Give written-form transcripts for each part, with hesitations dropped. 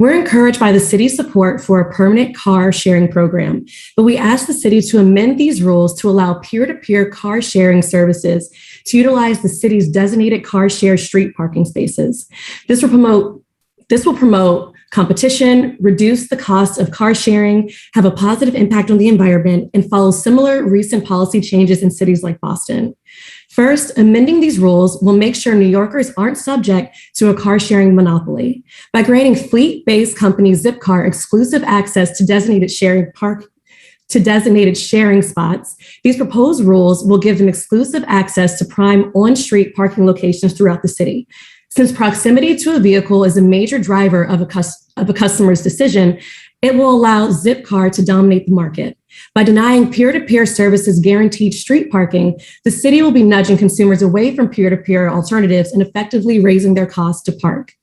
We're encouraged by the city's support for a permanent car sharing program, but we ask the city to amend these rules to allow peer-to-peer car sharing services to utilize the city's designated car share street parking spaces. This will promote competition, reduce the cost of car sharing, have a positive impact on the environment, and follow similar recent policy changes in cities like Boston. First, amending these rules will make sure New Yorkers aren't subject to a car sharing monopoly. By granting fleet-based company Zipcar exclusive access to designated sharing spots, these proposed rules will give them exclusive access to prime on-street parking locations throughout the city. Since proximity to a vehicle is a major driver of a customer's decision, it will allow Zipcar to dominate the market. By denying peer-to-peer services guaranteed street parking, the city will be nudging consumers away from peer-to-peer alternatives and effectively raising their costs to park.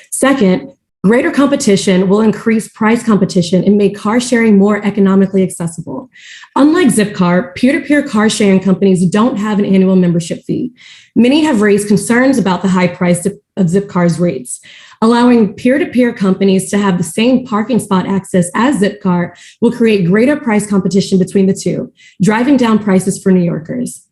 Second, greater competition will increase price competition and make car sharing more economically accessible. Unlike Zipcar, peer-to-peer car sharing companies don't have an annual membership fee. Many have raised concerns about the high price of Zipcar's rates. Allowing peer-to-peer companies to have the same parking spot access as Zipcar will create greater price competition between the two, driving down prices for New Yorkers.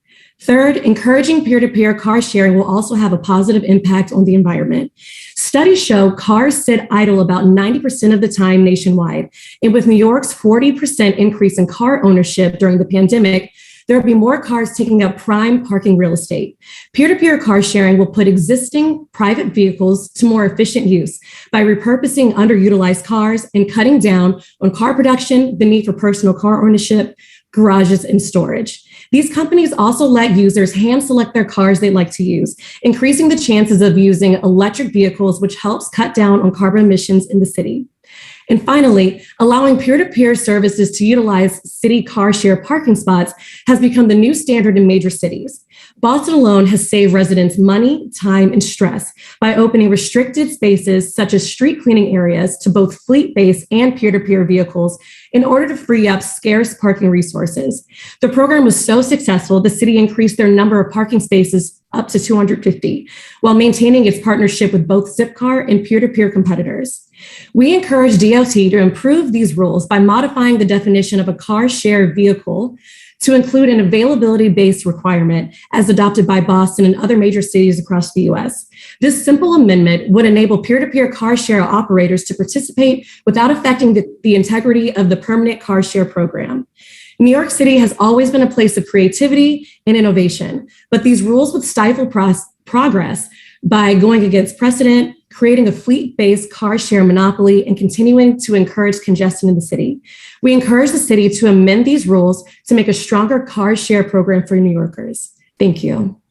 Third, encouraging peer-to-peer car sharing will also have a positive impact on the environment. Studies show cars sit idle about 90% of the time nationwide. And with New York's 40% increase in car ownership during the pandemic, there will be more cars taking up prime parking real estate. Peer-to-peer car sharing will put existing private vehicles to more efficient use by repurposing underutilized cars and cutting down on car production, the need for personal car ownership, garages, and storage. These companies also let users hand select their cars they like to use, increasing the chances of using electric vehicles, which helps cut down on carbon emissions in the city. And finally, allowing peer-to-peer services to utilize city car share parking spots has become the new standard in major cities. Boston alone has saved residents money, time, and stress by opening restricted spaces such as street cleaning areas to both fleet-based and peer-to-peer vehicles in order to free up scarce parking resources. The program was so successful, the city increased their number of parking spaces up to 250, while maintaining its partnership with both Zipcar and peer-to-peer competitors. We encourage DOT to improve these rules by modifying the definition of a car share vehicle to include an availability-based requirement as adopted by Boston and other major cities across the US. This simple amendment would enable peer-to-peer car share operators to participate without affecting the integrity of the permanent car share program. New York City has always been a place of creativity and innovation, but these rules would stifle progress by going against precedent, creating a fleet-based car share monopoly, and continuing to encourage congestion in the city. We encourage the city to amend these rules to make a stronger car share program for New Yorkers. Thank you.